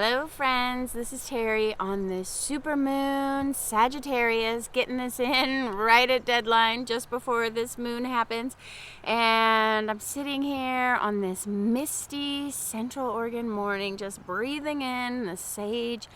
Hello friends, this is Terry on this Supermoon Sagittarius, getting this in right at deadline just before this moon happens. And I'm sitting here on this misty Central Oregon morning, just breathing in the sage,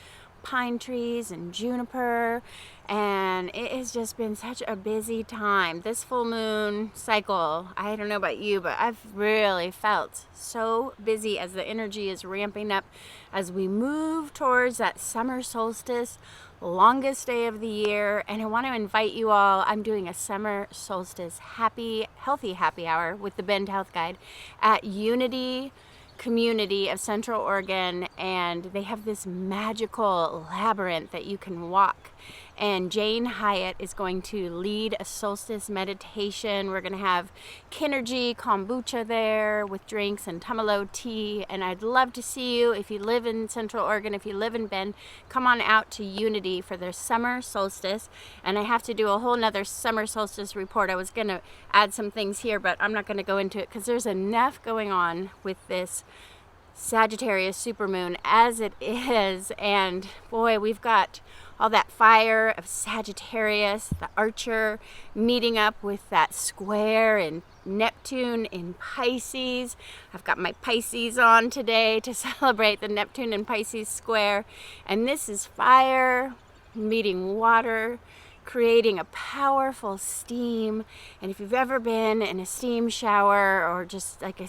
pine trees and juniper, and it has just been such a busy time. This full moon cycle, I don't know about you, but I've really felt so busy as the energy is ramping up as we move towards that summer solstice, longest day of the year. And I want to invite you all, I'm doing a summer solstice healthy happy hour with the Bend Health Guide at Unity Community of Central Oregon, and they have this magical labyrinth that you can walk. And Jane Hyatt is going to lead a solstice meditation. We're going to have Kinergy kombucha there with drinks and tumalo tea. And I'd love to see you if you live in Central Oregon, if you live in Bend, come on out to Unity for their summer solstice. And I have to do a whole nother summer solstice report. I was going to add some things here, but I'm not going to go into it because there's enough going on with this Sagittarius supermoon as it is. And boy, we've got all that fire of Sagittarius, the Archer, meeting up with that square and Neptune in Pisces. I've got my Pisces on today to celebrate the Neptune and Pisces square. And this is fire meeting water, creating a powerful steam. And if you've ever been in a steam shower or just like a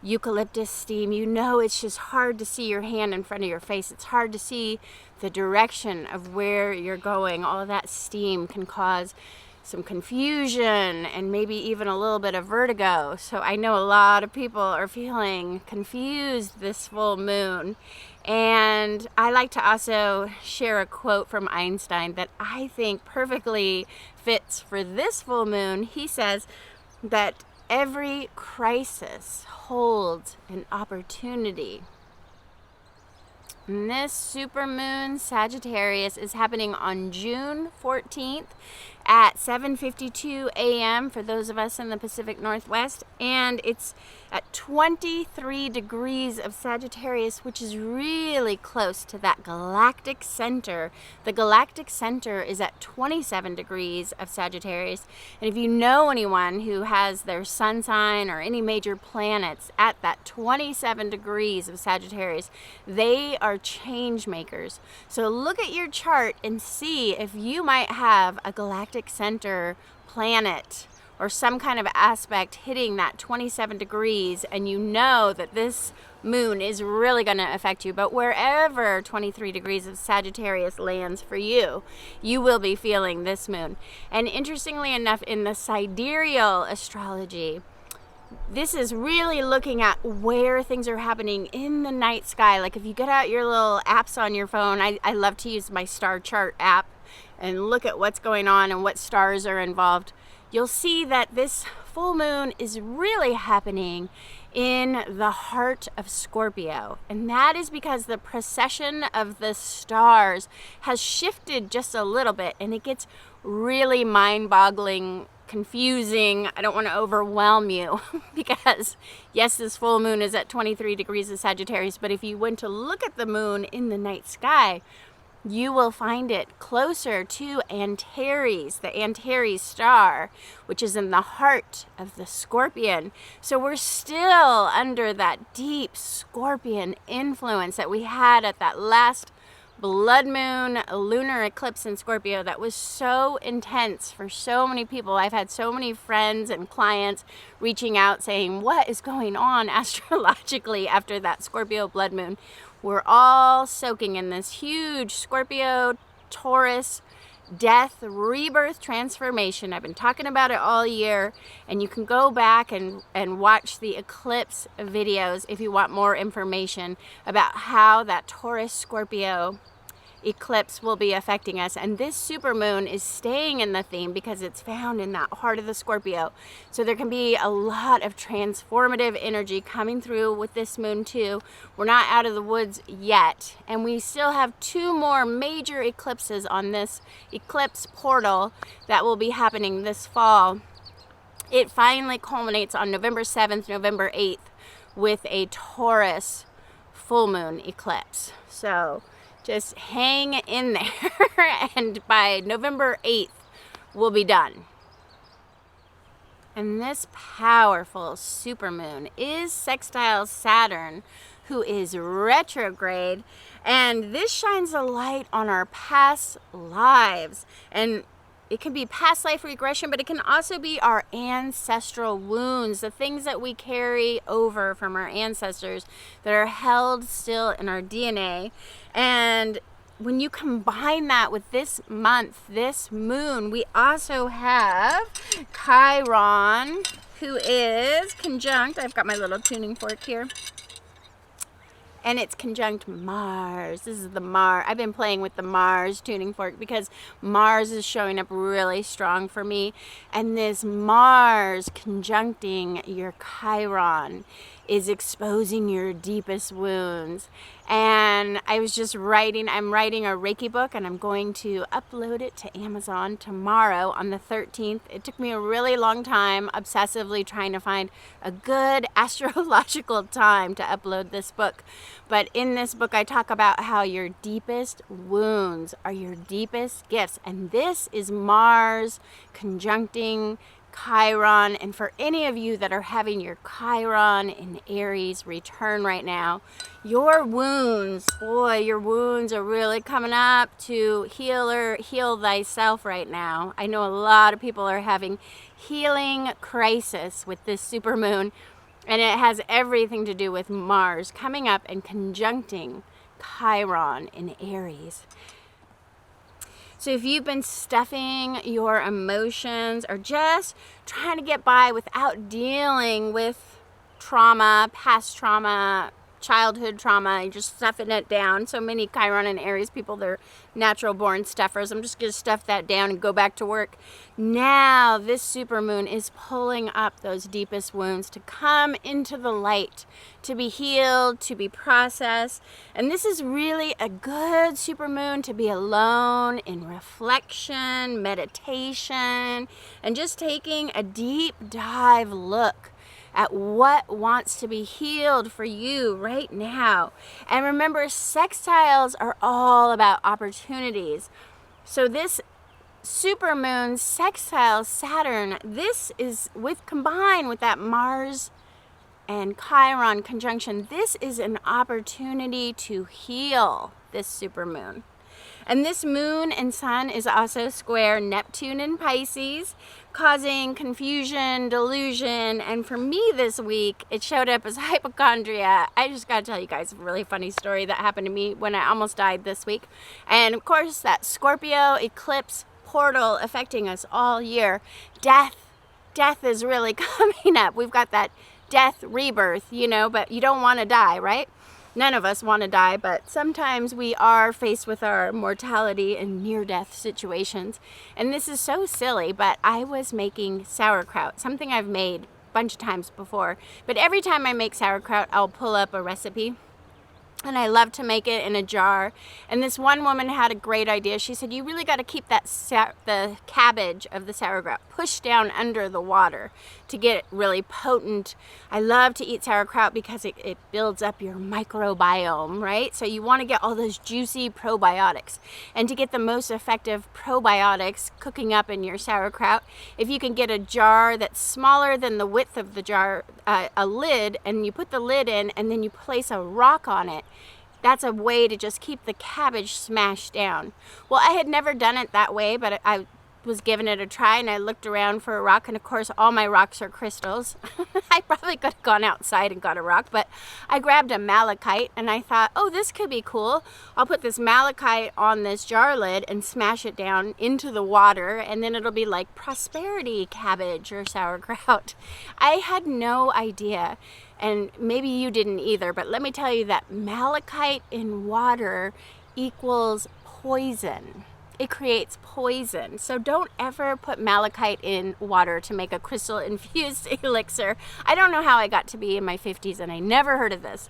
eucalyptus steam, you know it's just hard to see your hand in front of your face. It's hard to see the direction of where you're going. All of that steam can cause some confusion and maybe even a little bit of vertigo. So I know a lot of people are feeling confused this full moon. And I like to also share a quote from Einstein that I think perfectly fits for this full moon. He says that every crisis holds an opportunity. And this supermoon Sagittarius is happening on June 14th at 7:52 a.m. for those of us in the Pacific Northwest, and it's at 23 degrees of Sagittarius, which is really close to that Galactic Center. The Galactic Center is at 27 degrees of Sagittarius, and if you know anyone who has their sun sign or any major planets at that 27 degrees of Sagittarius, they are change makers. So look at your chart and see if you might have a Galactic Center planet or some kind of aspect hitting that 27 degrees, and you know that this moon is really going to affect you. But wherever 23 degrees of Sagittarius lands for you, you will be feeling this moon. And interestingly enough, in the sidereal astrology, this is really looking at where things are happening in the night sky. Like if you get out your little apps on your phone, I love to use my star chart app and look at what's going on and what stars are involved. You'll see that this full moon is really happening in the heart of Scorpio. And that is because the precession of the stars has shifted just a little bit, and it gets really mind-boggling, confusing. I don't want to overwhelm you because yes, this full moon is at 23 degrees of Sagittarius, but if you went to look at the moon in the night sky, you will find it closer to Antares, the Antares star, which is in the heart of the Scorpion. So we're still under that deep Scorpion influence that we had at that last blood moon lunar eclipse in Scorpio that was so intense for so many people. I've had so many friends and clients reaching out saying, what is going on astrologically after that Scorpio blood moon? We're all soaking in this huge Scorpio, Taurus, death, rebirth, transformation. I've been talking about it all year, and you can go back and watch the eclipse videos if you want more information about how that Taurus Scorpio eclipse will be affecting us. And this supermoon is staying in the theme because it's found in that heart of the Scorpio. So there can be a lot of transformative energy coming through with this moon too. We're not out of the woods yet, and we still have 2 more major eclipses on this eclipse portal that will be happening this fall. It finally culminates on November 7th, November 8th with a Taurus full moon eclipse. So just hang in there, and by November 8th, we'll be done. And this powerful supermoon is sextile Saturn, who is retrograde, and this shines a light on our past lives. And it can be past life regression, but it can also be our ancestral wounds, the things that we carry over from our ancestors that are held still in our DNA. And when you combine that with this month, this moon, we also have Chiron, who is conjunct, I've got my little tuning fork here, and it's conjunct Mars. This is the Mars. I've been playing with the Mars tuning fork because Mars is showing up really strong for me. And this Mars conjuncting your Chiron is exposing your deepest wounds. And I was just writing, I'm writing a Reiki book, and I'm going to upload it to Amazon tomorrow on the 13th. It took me a really long time, obsessively trying to find a good astrological time to upload this book. But in this book, I talk about how your deepest wounds are your deepest gifts. And this is Mars conjuncting Chiron. And for any of you that are having your Chiron in Aries return right now, your wounds, boy, your wounds are really coming up to heal thyself right now. I know a lot of people are having healing crisis with this supermoon, and it has everything to do with Mars coming up and conjuncting Chiron in Aries. So if you've been stuffing your emotions or just trying to get by without dealing with trauma, past trauma, childhood trauma, you're just stuffing it down. So many Chiron and Aries people, they're natural born stuffers. I'm just going to stuff that down and go back to work. Now this supermoon is pulling up those deepest wounds to come into the light, to be healed, to be processed. And this is really a good supermoon to be alone in reflection, meditation, and just taking a deep dive look at what wants to be healed for you right now. And remember, sextiles are all about opportunities. So this supermoon sextile Saturn, this is combined with that Mars and Chiron conjunction. This is an opportunity to heal this supermoon. And this moon and sun is also square Neptune in Pisces, causing confusion, delusion, and for me this week, it showed up as hypochondria. I just gotta tell you guys a really funny story that happened to me when I almost died this week. And of course, that Scorpio eclipse portal affecting us all year. Death is really coming up. We've got that death rebirth, you know, but you don't want to die, right? None of us want to die, but sometimes we are faced with our mortality in near-death situations. And this is so silly, but I was making sauerkraut, something I've made a bunch of times before. But every time I make sauerkraut, I'll pull up a recipe. And I love to make it in a jar. And this one woman had a great idea. She said, you really got to keep that the cabbage of the sauerkraut pushed down under the water to get it really potent. I love to eat sauerkraut because it builds up your microbiome, right? So you want to get all those juicy probiotics. And to get the most effective probiotics cooking up in your sauerkraut, if you can get a jar that's smaller than the width of the jar, a lid, and you put the lid in and then you place a rock on it, that's a way to just keep the cabbage smashed down. Well, I had never done it that way, but I was giving it a try, and I looked around for a rock, and of course all my rocks are crystals. I probably could have gone outside and got a rock, but I grabbed a malachite, and I thought, oh, this could be cool. I'll put this malachite on this jar lid and smash it down into the water, and then it'll be like prosperity cabbage or sauerkraut. I had no idea. And maybe you didn't either, but let me tell you that malachite in water equals poison. It creates poison. So don't ever put malachite in water to make a crystal infused elixir. I don't know how I got to be in my 50s and I never heard of this.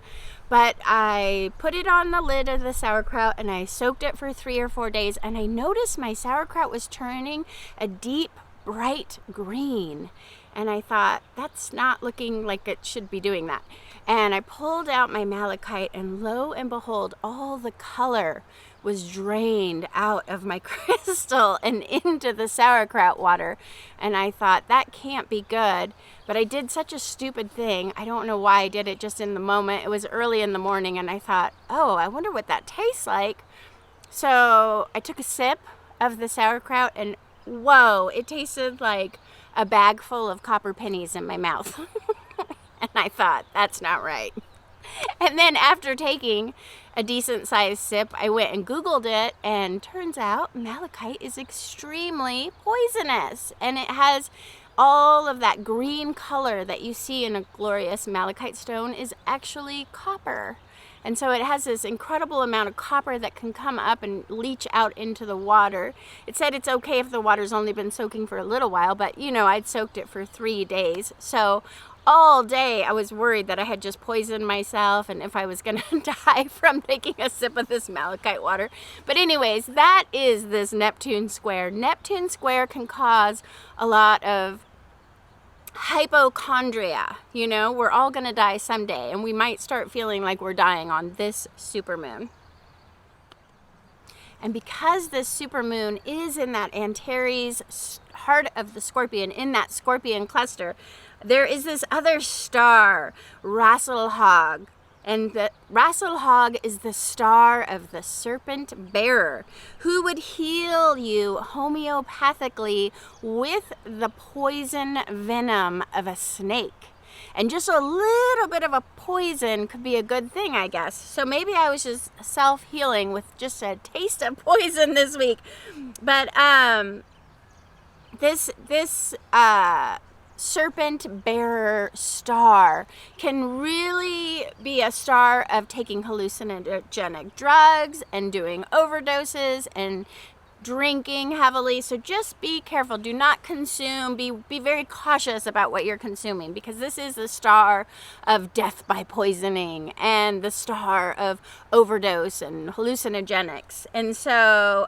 But I put it on the lid of the sauerkraut and I soaked it for 3 or 4 days, and I noticed my sauerkraut was turning a deep bright green. And I thought, that's not looking like it should be doing that. And I pulled out my malachite, and lo and behold, all the color was drained out of my crystal and into the sauerkraut water. And I thought, that can't be good. But I did such a stupid thing. I don't know why I did it just in the moment. It was early in the morning, and I thought, oh, I wonder what that tastes like. So I took a sip of the sauerkraut, and whoa, it tasted like a bag full of copper pennies in my mouth. And I thought, that's not right. And then after taking a decent sized sip, I went and Googled it, and turns out malachite is extremely poisonous. And it has all of that green color that you see in a glorious malachite stone is actually copper. And so it has this incredible amount of copper that can come up and leach out into the water. It said it's okay if the water's only been soaking for a little while, but you know, I'd soaked it for 3 days. So all day I was worried that I had just poisoned myself and if I was going to die from taking a sip of this malachite water. But anyways, that is this Neptune square. Neptune square can cause a lot of hypochondria. You know, we're all going to die someday, and we might start feeling like we're dying on this supermoon. And because this supermoon is in that Antares, heart of the Scorpion, in that Scorpion cluster, there is this other star, Rasselhog. And the Rasselhog is the star of the serpent bearer, who would heal you homeopathically with the poison venom of a snake. And just a little bit of a poison could be a good thing, I guess. So maybe I was just self-healing with just a taste of poison this week. But this serpent bearer star can really be a star of taking hallucinogenic drugs and doing overdoses and drinking heavily. So just be careful. Do not consume. Be very cautious about what you're consuming, because this is the star of death by poisoning and the star of overdose and hallucinogenics. And so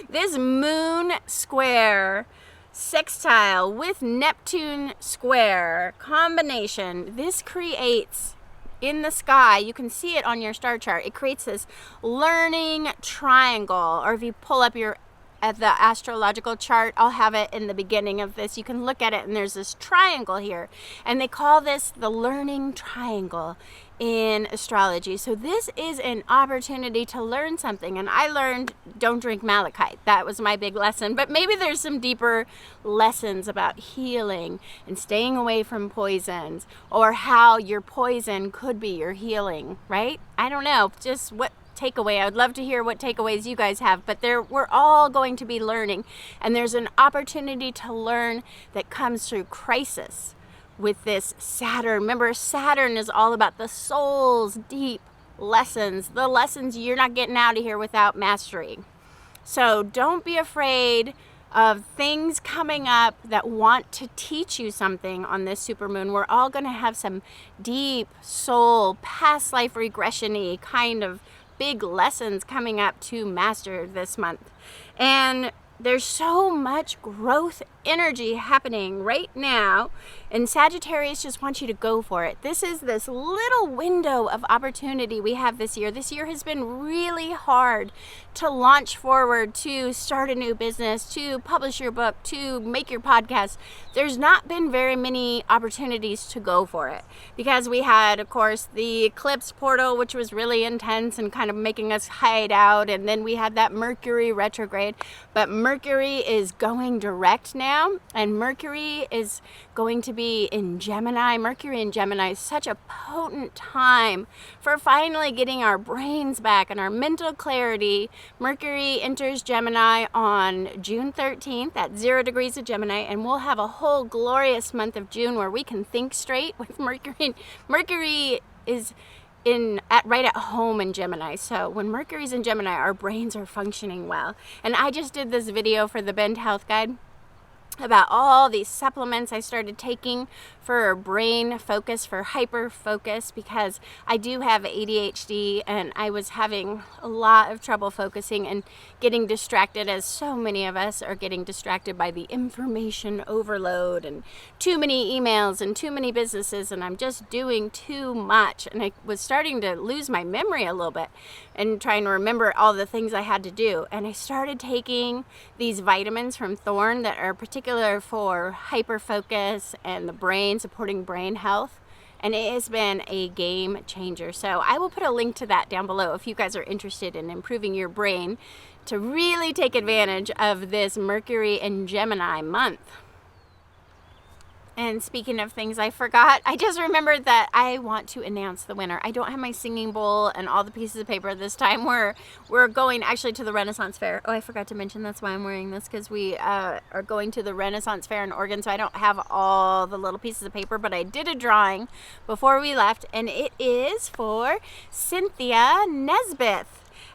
this moon square sextile with Neptune square combination, this creates in the sky, you can see it on your star chart, it creates this learning triangle. Or if you pull up the astrological chart, I'll have it in the beginning of this. You can look at it, and there's this triangle here, and they call this the learning triangle in astrology. So this is an opportunity to learn something. And I learned, don't drink malachite. That was my big lesson. But maybe there's some deeper lessons about healing and staying away from poisons, or how your poison could be your healing, right? I don't know, just what takeaway. I would love to hear what takeaways you guys have, but we're all going to be learning, and there's an opportunity to learn that comes through crisis with this Saturn. Remember, Saturn is all about the soul's deep lessons, the lessons you're not getting out of here without mastery. So don't be afraid of things coming up that want to teach you something on this supermoon. We're all going to have some deep soul, past life regression-y kind of big lessons coming up to master this month. And there's so much growth energy happening right now, and Sagittarius just wants you to go for it. This is this little window of opportunity we have this year. This year has been really hard to launch forward, to start a new business, to publish your book, to make your podcast. There's not been very many opportunities to go for it, because we had, of course, the eclipse portal, which was really intense and kind of making us hide out, and then we had that Mercury retrograde. But Mercury is going direct now, and Mercury is going to be in Gemini. Mercury in Gemini is such a potent time for finally getting our brains back and our mental clarity. Mercury enters Gemini on June 13th at 0 degrees of Gemini, and we'll have a whole glorious month of June where we can think straight with Mercury. Mercury is right at home in Gemini. So when Mercury's in Gemini, our brains are functioning well. And I just did this video for the Bend Health Guide, about all these supplements I started taking for brain focus, for hyperfocus, because I do have ADHD and I was having a lot of trouble focusing and getting distracted, as so many of us are getting distracted by the information overload and too many emails and too many businesses, and I'm just doing too much, and I was starting to lose my memory a little bit and trying to remember all the things I had to do. And I started taking these vitamins from Thorne that are particular for hyperfocus and the brain, supporting brain health, and it has been a game changer. So I will put a link to that down below if you guys are interested in improving your brain to really take advantage of this Mercury and Gemini month. And speaking of things I forgot, I just remembered that I want to announce the winner. I don't have my singing bowl and all the pieces of paper this time. We're going actually to the Renaissance Fair. Oh, I forgot to mention that's why I'm wearing this, because we are going to the Renaissance Fair in Oregon, so I don't have all the little pieces of paper, but I did a drawing before we left, and it is for Cynthia Nesbeth.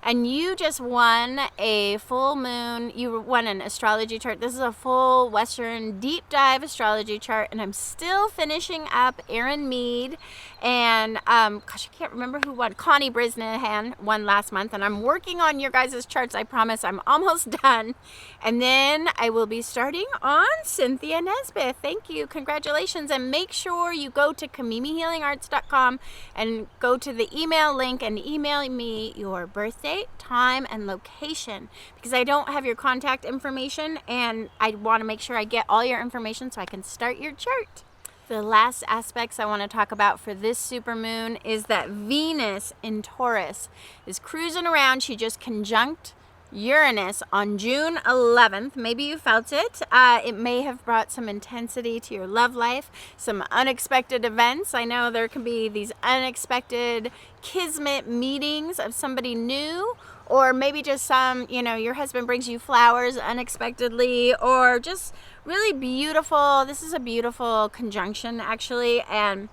And you just won a full moon, you won an astrology chart. This is a full Western deep dive astrology chart, and I'm still finishing up Aaron Mead and, gosh, I can't remember who won. Connie Brisnahan won last month, and I'm working on your guys' charts. I promise I'm almost done. And then I will be starting on Cynthia Nesbeth. Thank you, congratulations, and make sure you go to KamimiHealingArts.com and go to the email link and email me your birthday, time, and location, because I don't have your contact information and I want to make sure I get all your information so I can start your chart. The last aspects I want to talk about for this supermoon is that Venus in Taurus is cruising around. She just conjunct Uranus on June 11th. Maybe you felt it. It may have brought some intensity to your love life, some unexpected events. I know there can be these unexpected kismet meetings of somebody new, or maybe just some, your husband brings you flowers unexpectedly, or just really beautiful. This is a beautiful conjunction, actually, and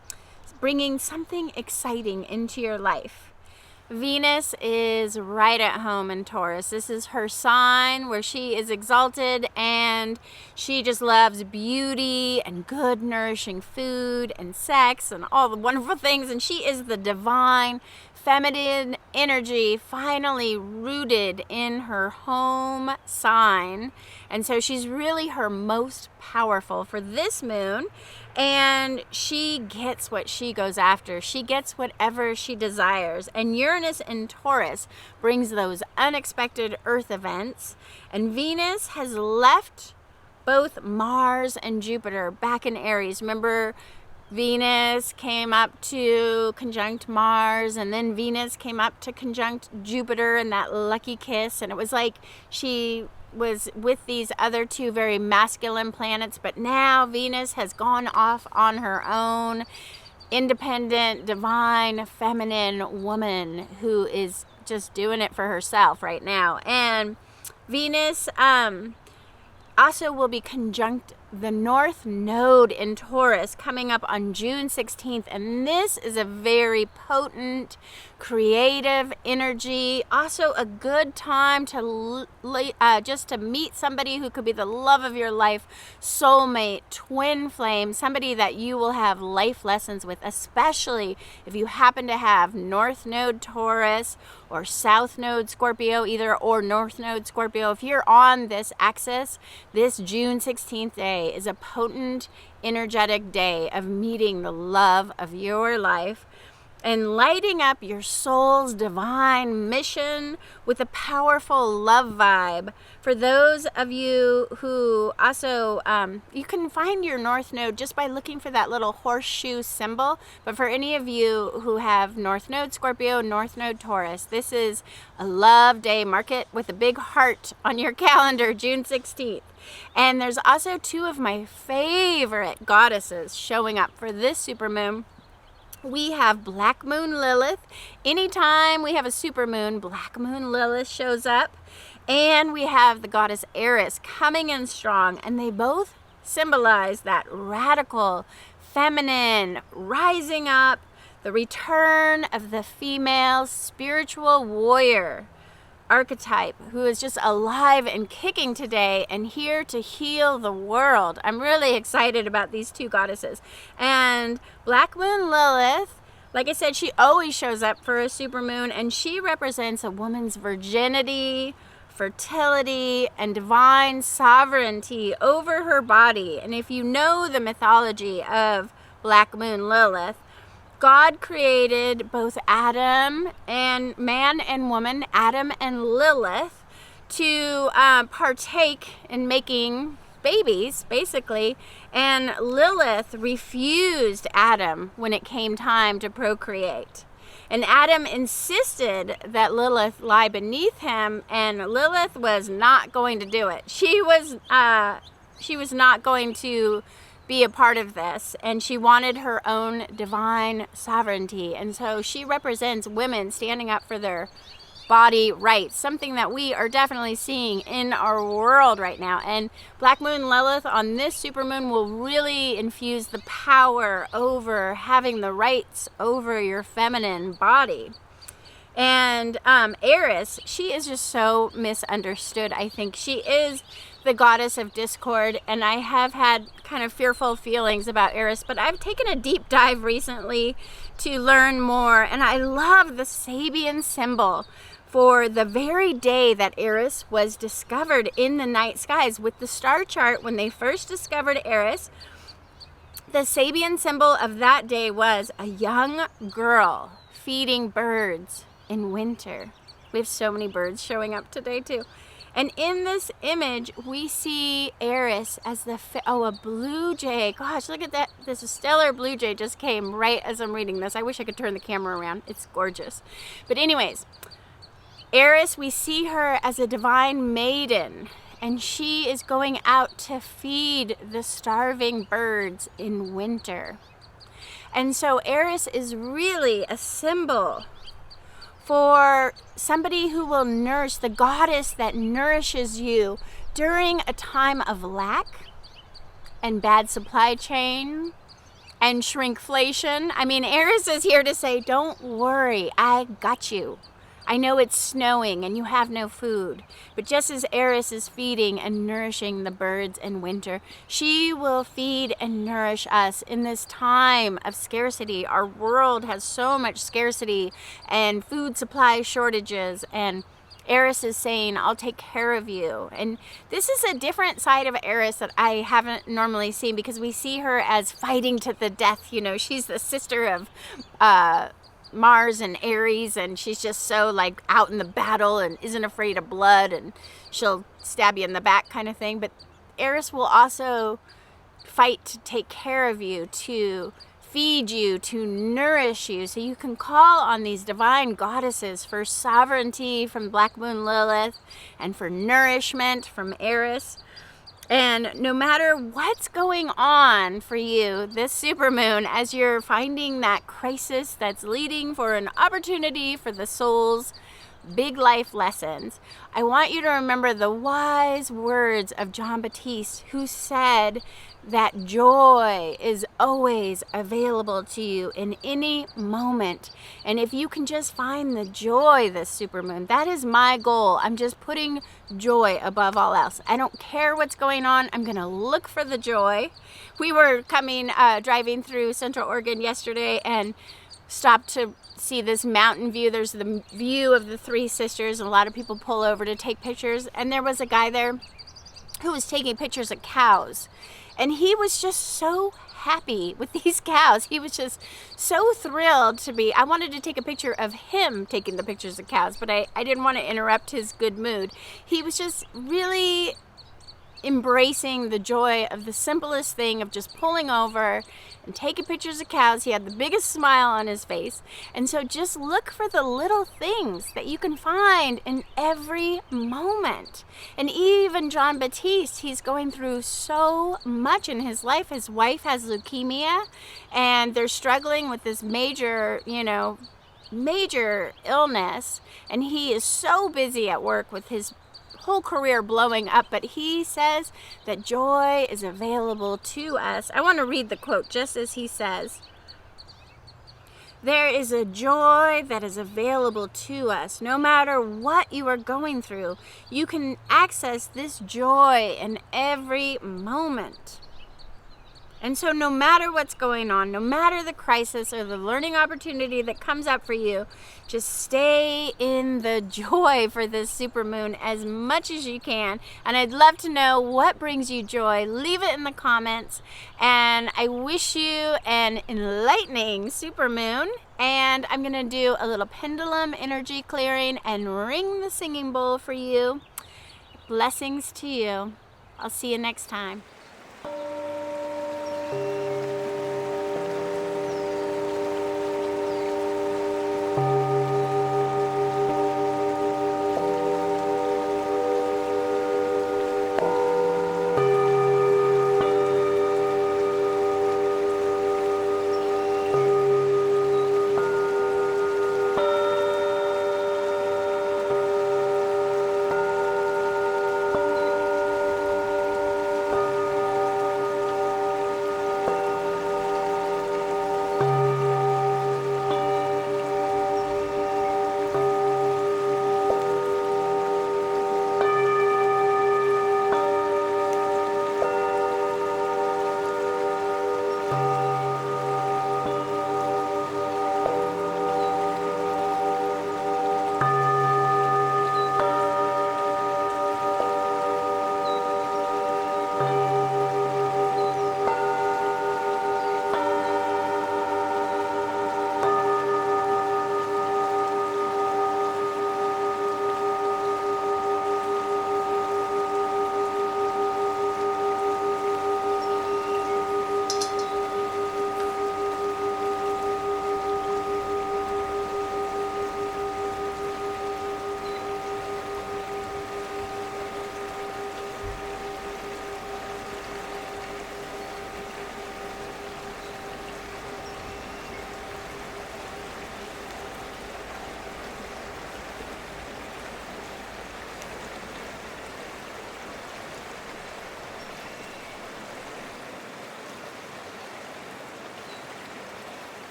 bringing something exciting into your life. Venus is right at home in Taurus. This is her sign where she is exalted, and she just loves beauty and good nourishing food and sex and all the wonderful things, and she is the divine feminine energy finally rooted in her home sign. And so she's really her most powerful for this moon, and she gets what she goes after. She gets whatever she desires. And Uranus in Taurus brings those unexpected earth events, and Venus has left both Mars and Jupiter back in Aries. Remember, Venus came up to conjunct Mars, and then Venus came up to conjunct Jupiter in that lucky kiss, and it was like she was with these other two very masculine planets, but now Venus has gone off on her own, independent, divine, feminine woman who is just doing it for herself right now. And Venus also will be conjunct the North Node in Taurus coming up on June 16th, and this is a very potent, creative energy. Also a good time to just to meet somebody who could be the love of your life, soulmate, twin flame, somebody that you will have life lessons with, especially if you happen to have North Node Taurus or South Node Scorpio, either or North Node Scorpio. If you're on this axis, this June 16th day is a potent, energetic day of meeting the love of your life and lighting up your soul's divine mission with a powerful love vibe. For those of you who also, you can find your North Node just by looking for that little horseshoe symbol. But for any of you who have North Node Scorpio, North Node Taurus, this is a love day. Mark it with a big heart on your calendar, June 16th. And there's also two of my favorite goddesses showing up for this supermoon. We have Black Moon Lilith. Anytime we have a supermoon, Black Moon Lilith shows up. And we have the goddess ARIES coming in strong. And they both symbolize that radical, feminine, rising up, the return of the female spiritual warrior. archetype who is just alive and kicking today and here to heal the world. I'm really excited about these two goddesses. And Black Moon Lilith, like I said, she always shows up for a supermoon, and she represents a woman's virginity, fertility, and divine sovereignty over her body. And if you know the mythology of Black Moon Lilith, God created both Adam and man and woman, Adam and Lilith, to partake in making babies, basically. And Lilith refused Adam when it came time to procreate. And Adam insisted that Lilith lie beneath him, and Lilith was not going to do it. She was not going to be a part of this, and she wanted her own divine sovereignty. And so she represents women standing up for their body rights, something that we are definitely seeing in our world right now. And Black Moon Lilith on this supermoon will really infuse the power over having the rights over your feminine body. And ARIES, she is just so misunderstood. I think she is the goddess of discord, and I have had kind of fearful feelings about ARIES, but I've taken a deep dive recently to learn more, and I love the Sabian symbol for the very day that ARIES was discovered in the night skies. With the star chart, when they first discovered ARIES, the Sabian symbol of that day was a young girl feeding birds in winter. We have so many birds showing up today too. And in this image, we see ARIES as a blue jay. Gosh, look at that. This stellar blue jay just came right as I'm reading this. I wish I could turn the camera around. It's gorgeous. But anyways, ARIES, we see her as a divine maiden, and she is going out to feed the starving birds in winter. And so ARIES is really a symbol for somebody who will nourish, the goddess that nourishes you during a time of lack and bad supply chain and shrinkflation. I mean, ARIES is here to say, don't worry, I got you. I know it's snowing and you have no food, but just as ARIES is feeding and nourishing the birds in winter, she will feed and nourish us in this time of scarcity. Our world has so much scarcity and food supply shortages, and ARIES is saying, I'll take care of you. And this is a different side of ARIES that I haven't normally seen, because we see her as fighting to the death. You know, she's the sister of Mars and Aries, and she's just so like out in the battle and isn't afraid of blood, and she'll stab you in the back kind of thing. But ARIES will also fight to take care of you, to feed you, to nourish you. So you can call on these divine goddesses for sovereignty from Black Moon Lilith and for nourishment from ARIES. And no matter what's going on for you this supermoon, as you're finding that crisis that's leading for an opportunity for the soul's big life lessons, I want you to remember the wise words of John Baptiste, who said that joy is always available to you in any moment. And if you can just find the joy this supermoon, that is my goal. I'm just putting joy above all else. I don't care what's going on. I'm going to look for the joy. We were driving through Central Oregon yesterday and stopped to see this mountain view. There's the view of the Three Sisters, and a lot of people pull over to take pictures. And there was a guy there who was taking pictures of cows. And he was just so happy with these cows. He was just so thrilled to be. I wanted to take a picture of him taking the pictures of cows, but I didn't want to interrupt his good mood. He was just really embracing the joy of the simplest thing of just pulling over and taking pictures of cows. He had the biggest smile on his face. And so just look for the little things that you can find in every moment. And even John Baptiste, he's going through so much in his life. His wife has leukemia, and they're struggling with this major illness, and he is so busy at work with his whole career blowing up, but he says that joy is available to us. I want to read the quote just as he says. There is a joy that is available to us. No matter what you are going through, you can access this joy in every moment. And so no matter what's going on, no matter the crisis or the learning opportunity that comes up for you, just stay in the joy for this supermoon as much as you can. And I'd love to know what brings you joy. Leave it in the comments. And I wish you an enlightening supermoon. And I'm going to do a little pendulum energy clearing and ring the singing bowl for you. Blessings to you. I'll see you next time.